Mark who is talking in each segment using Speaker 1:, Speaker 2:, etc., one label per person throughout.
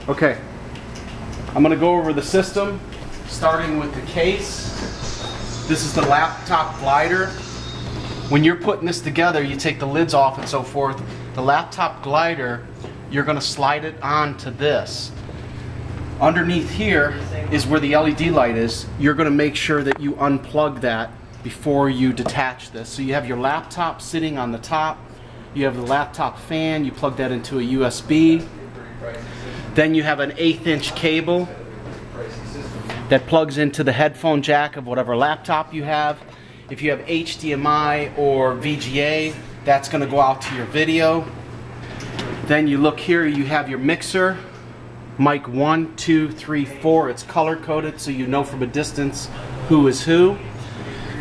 Speaker 1: Okay, I'm going to go over the system, starting with the case. This is the laptop glider. When you're putting this together, you take the lids off and so forth. The laptop glider, you're going to slide it onto this. Underneath here is where the LED light is. You're going to make sure that you unplug that before you detach this. So you have your laptop sitting on the top. You have the laptop fan. You plug that into a USB. Then you have an 1/8 inch cable that plugs into the headphone jack of whatever laptop you have. If you have HDMI or VGA, that's going to go out to your video. Then you look here, you have your mixer. Mic 1, 2, 3, 4. It's color coded so you know from a distance who is who.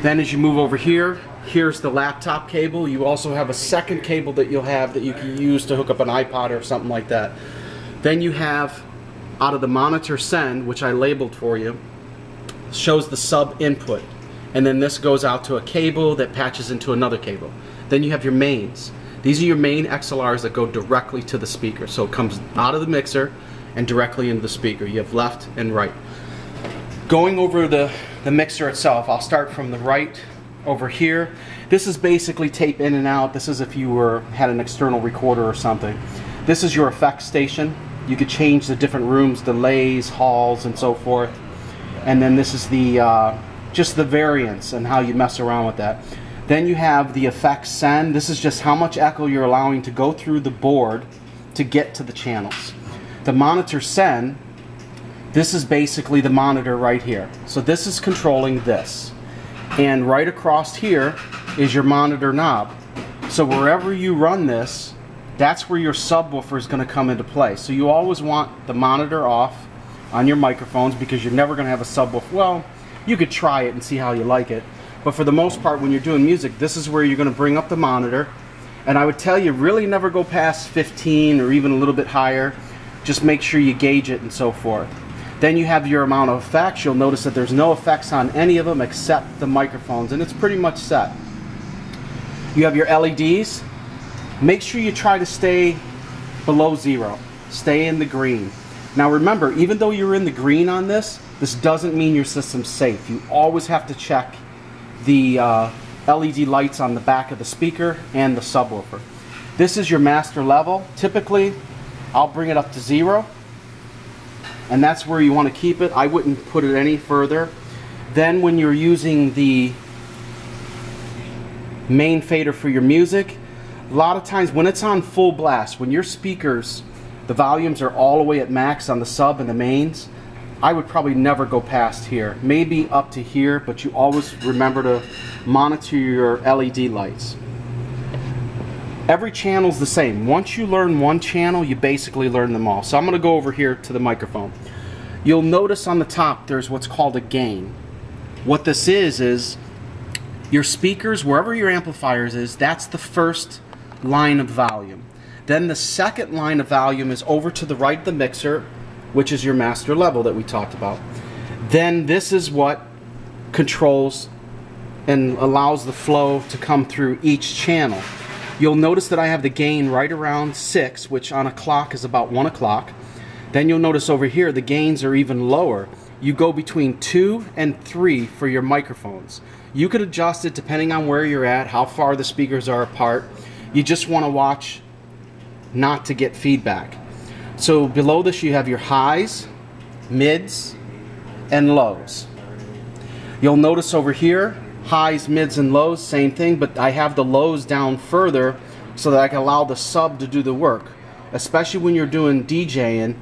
Speaker 1: Then as you move over here, here's the laptop cable. You also have a second cable that you'll have that you can use to hook up an iPod or something like that. Then you have, out of the monitor send, which I labeled for you, shows the sub input. And then this goes out to a cable that patches into another cable. Then you have your mains. These are your main XLRs that go directly to the speaker. So it comes out of the mixer and directly into the speaker. You have left and right. Going over the mixer itself, I'll start from the right over here. This is basically tape in and out. This is if you had an external recorder or something. This is your effects station. You could change the different rooms, delays, halls, and so forth. And then this is the just the variance and how you mess around with that. Then you have the effects send. This is just how much echo you're allowing to go through the board to get to the channels. The monitor send, this is basically the monitor right here. So this is controlling this. And right across here is your monitor knob. So wherever you run this, that's where your subwoofer is going to come into play. So you always want the monitor off on your microphones because you're never going to have a subwoofer. Well, you could try it and see how you like it. But for the most part, when you're doing music, this is where you're going to bring up the monitor. And I would tell you, really never go past 15 or even a little bit higher. Just make sure you gauge it and so forth. Then you have your amount of effects. You'll notice that there's no effects on any of them except the microphones, and it's pretty much set. You have your LEDs. Make sure you try to stay below 0. Stay in the green. Now remember, even though you're in the green on this doesn't mean your system's safe. You always have to check the LED lights on the back of the speaker and the subwoofer. This is your master level. Typically, I'll bring it up to 0. And that's where you want to keep it. I wouldn't put it any further. Then when you're using the main fader for your music, a lot of times when it's on full blast, when your speakers, the volumes are all the way at max on the sub and the mains, I would probably never go past here. Maybe up to here, but you always remember to monitor your LED lights. Every channel's the same. Once you learn one channel, you basically learn them all. So I'm going to go over here to the microphone. You'll notice on the top there's what's called a gain. What this is your speakers, wherever your amplifiers is, that's the first line of volume. Then the second line of volume is over to the right of the mixer, which is your master level that we talked about. Then this is what controls and allows the flow to come through each channel. You'll notice that I have the gain right around 6, which on a clock is about 1 o'clock. Then you'll notice over here the gains are even lower. You go between 2 and 3 for your microphones. You could adjust it depending on where you're at, how far the speakers are apart. You just want to watch not to get feedback. So below this you have your highs, mids, and lows. You'll notice over here, highs, mids, and lows, same thing, but I have the lows down further so that I can allow the sub to do the work. Especially when you're doing DJing,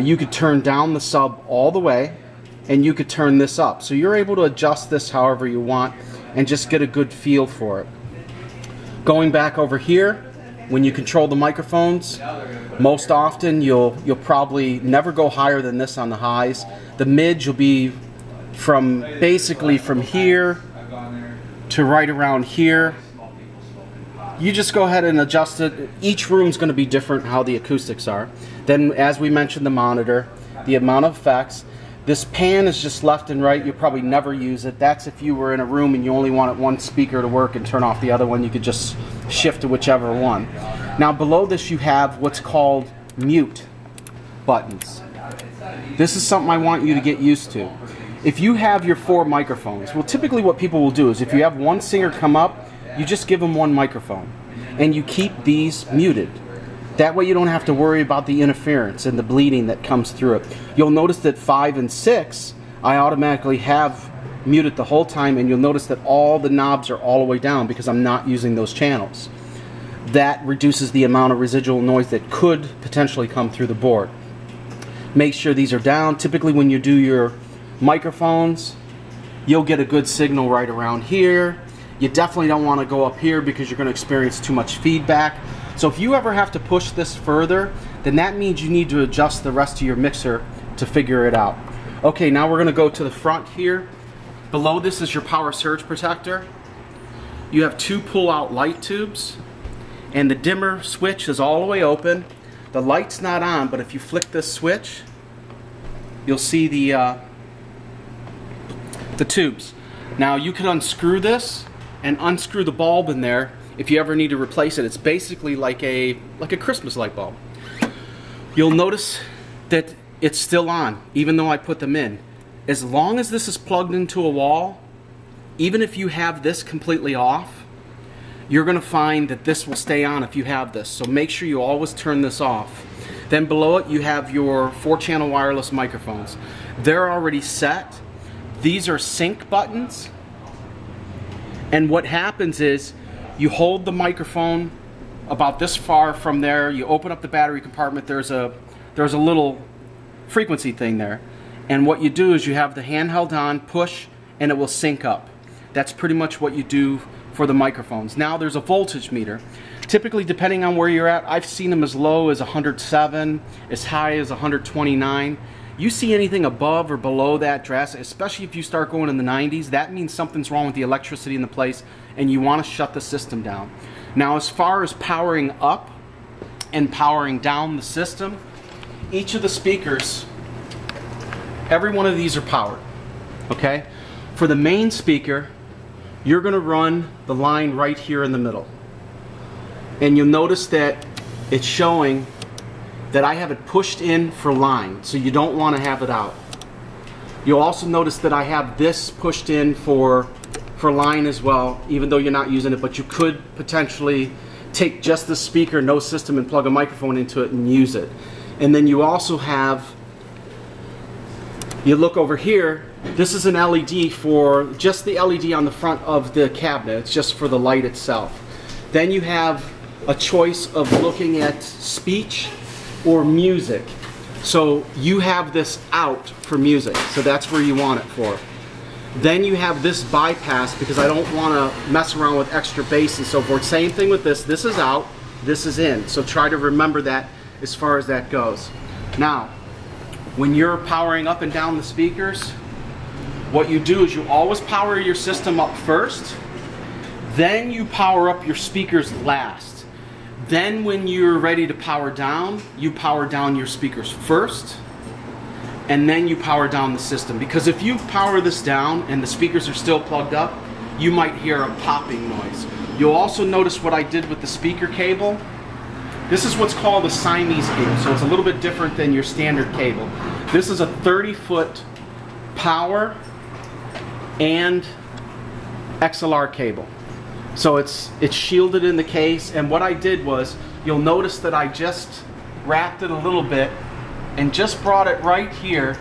Speaker 1: you could turn down the sub all the way and you could turn this up. So you're able to adjust this however you want and just get a good feel for it. Going back over here, when you control the microphones, most often you'll probably never go higher than this on the highs. The mids you'll be from basically from here to right around here. You just go ahead and adjust it. Each room's going to be different how the acoustics are. Then as we mentioned, the monitor, the amount of effects. This pan is just left and right. You'll probably never use it. That's if you were in a room and you only wanted one speaker to work and turn off the other one. You could just shift to whichever one. Now below this you have what's called mute. buttons. This is something I want you to get used to. If you have your 4 microphones, well, typically what people will do is if you have one singer come up, you just give them one microphone and you keep these muted. That way you don't have to worry about the interference and the bleeding that comes through it. You'll notice that 5 and 6 I automatically have muted the whole time, and you'll notice that all the knobs are all the way down because I'm not using those channels. That reduces the amount of residual noise that could potentially come through the board. Make sure these are down. Typically when you do your microphones, you'll get a good signal right around here. You definitely don't want to go up here because you're going to experience too much feedback. So if you ever have to push this further, then that means you need to adjust the rest of your mixer to figure it out. Okay, now we're going to go to the front here. Below this is your power surge protector. You have 2 pull-out light tubes, and the dimmer switch is all the way open. The light's not on, but if you flick this switch, you'll see the tubes. Now you can unscrew this and unscrew the bulb in there if you ever need to replace it. It's basically like a Christmas light bulb. You'll notice that it's still on, even though I put them in. As long as this is plugged into a wall, even if you have this completely off, you're going to find that this will stay on if you have this. So make sure you always turn this off. Then below it you have your 4-channel wireless microphones. They're already set. These are sync buttons. And what happens is you hold the microphone about this far from there, you open up the battery compartment, there's a little frequency thing there. And what you do is you have the handheld on, push, and it will sync up. That's pretty much what you do for the microphones. Now there's a voltage meter. Typically, depending on where you're at, I've seen them as low as 107, as high as 129. You see anything above or below that drastic, especially if you start going in the 90s, that means something's wrong with the electricity in the place and you want to shut the system down. Now as far as powering up and powering down the system, each of the speakers, every one of these are powered, okay? For the main speaker, you're going to run the line right here in the middle. And you'll notice that it's showing that I have it pushed in for line, so you don't want to have it out. You'll also notice that I have this pushed in for line as well, even though you're not using it, but you could potentially take just the speaker, no system, and plug a microphone into it and use it. And then you also have, you look over here, this is an LED for just the LED on the front of the cabinet. It's just for the light itself. Then you have a choice of looking at speech or music. So you have this out for music, so that's where you want it for. Then you have this bypass because I don't want to mess around with extra bass and so forth. Same thing with this. This is out, this is in. So try to remember that as far as that goes. Now, when you're powering up and down the speakers, what you do is you always power your system up first, then you power up your speakers last. Then when you're ready to power down, you power down your speakers first, and then you power down the system. Because if you power this down and the speakers are still plugged up, you might hear a popping noise. You'll also notice what I did with the speaker cable. This is what's called a Siamese cable, so it's a little bit different than your standard cable. This is a 30-foot power and XLR cable. So it's shielded in the case, and what I did was, you'll notice that I just wrapped it a little bit and just brought it right here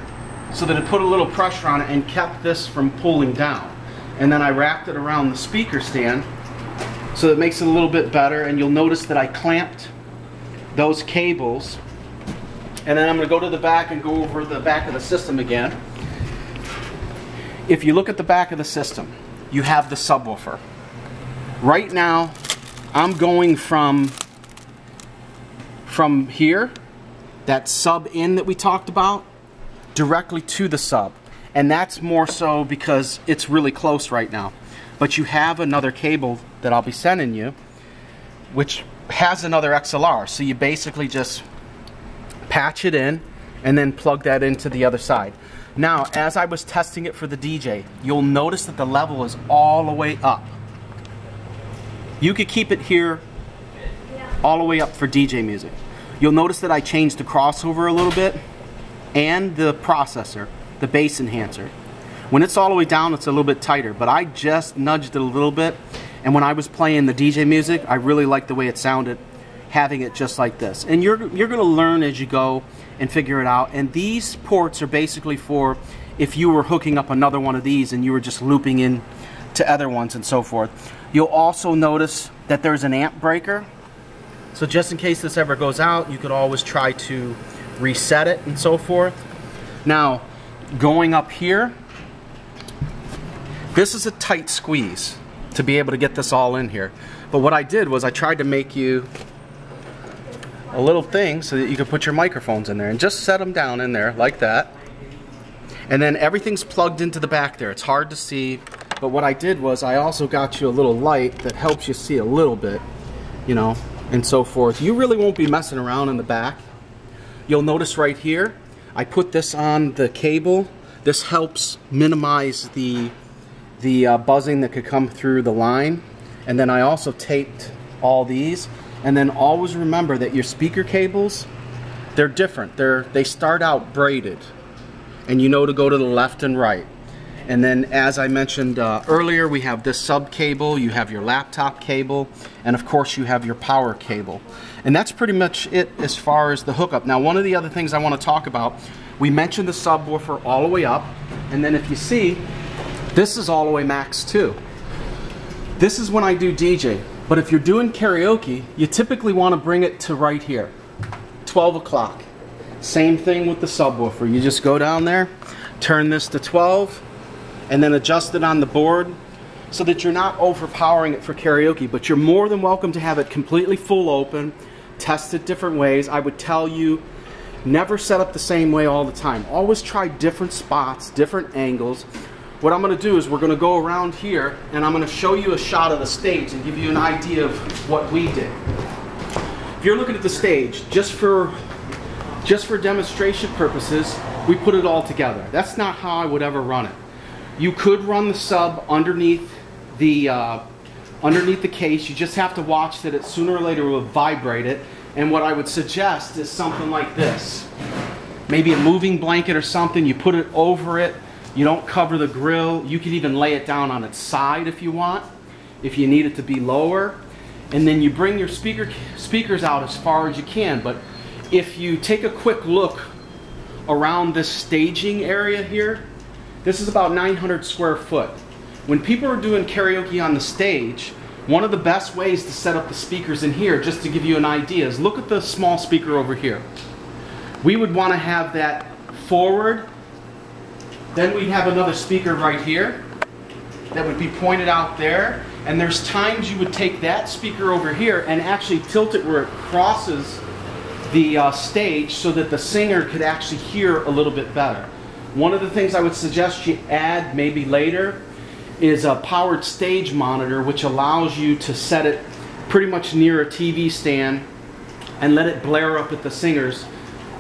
Speaker 1: so that it put a little pressure on it and kept this from pulling down. And then I wrapped it around the speaker stand so it makes it a little bit better, and you'll notice that I clamped those cables. And then I'm going to go to the back and go over the back of the system again. If you look at the back of the system, you have the subwoofer. Right now, I'm going from here, that sub in that we talked about, directly to the sub. And that's more so because it's really close right now. But you have another cable that I'll be sending you, which has another XLR. So you basically just patch it in and then plug that into the other side. Now, as I was testing it for the DJ, you'll notice that the level is all the way up. You could keep it here all the way up for DJ music. You'll notice that I changed the crossover a little bit and the processor, the bass enhancer. When it's all the way down, it's a little bit tighter, but I just nudged it a little bit, and when I was playing the DJ music, I really liked the way it sounded, having it just like this. And you're gonna learn as you go and figure it out, and these ports are basically for if you were hooking up another one of these and you were just looping in to other ones and so forth. You'll also notice that there's an amp breaker, so just in case this ever goes out, you could always try to reset it and so forth. Now, going up here, this is a tight squeeze to be able to get this all in here. But what I did was I tried to make you a little thing so that you could put your microphones in there and just set them down in there like that. And then everything's plugged into the back there. It's hard to see, but what I did was I also got you a little light that helps you see a little bit, you know, and so forth. You really won't be messing around in the back. You'll notice right here, I put this on the cable. This helps minimize the buzzing that could come through the line. And then I also taped all these. And then always remember that your speaker cables, they're different. They start out braided, and you know to go to the left and right. And then, as I mentioned earlier, we have this sub cable, you have your laptop cable, and of course you have your power cable. And that's pretty much it as far as the hookup. Now, one of the other things I want to talk about, we mentioned the subwoofer all the way up, and then if you see, this is all the way max too. This is when I do DJ, but if you're doing karaoke, you typically want to bring it to right here, 12 o'clock. Same thing with the subwoofer. You just go down there, turn this to 12, and then adjust it on the board so that you're not overpowering it for karaoke, but you're more than welcome to have it completely full open, test it different ways. I would tell you, never set up the same way all the time. Always try different spots, different angles. What I'm going to do is we're going to go around here and I'm going to show you a shot of the stage and give you an idea of what we did. If you're looking at the stage, just for demonstration purposes, we put it all together. That's not how I would ever run it. You could run the sub underneath the case. You just have to watch that it sooner or later will vibrate it. And what I would suggest is something like this. Maybe a moving blanket or something. You put it over it. You don't cover the grill. You could even lay it down on its side if you want, if you need it to be lower. And then you bring your speakers out as far as you can. But if you take a quick look around this staging area here, this is about 900 square foot. When people are doing karaoke on the stage, one of the best ways to set up the speakers in here, just to give you an idea, is look at the small speaker over here. We would want to have that forward. Then we'd have another speaker right here that would be pointed out there. And there's times you would take that speaker over here and actually tilt it where it crosses the stage so that the singer could actually hear a little bit better. One of the things I would suggest you add maybe later is a powered stage monitor, which allows you to set it pretty much near a TV stand and let it blare up at the singers.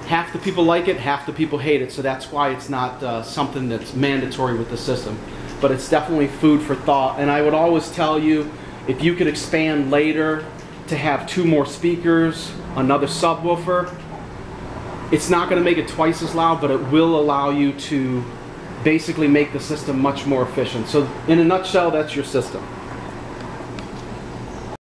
Speaker 1: Half the people like it, half the people hate it, so that's why it's not something that's mandatory with the system. But it's definitely food for thought, and I would always tell you, if you could expand later to have 2 more speakers, another subwoofer, it's not going to make it twice as loud, but it will allow you to basically make the system much more efficient. So in a nutshell, that's your system.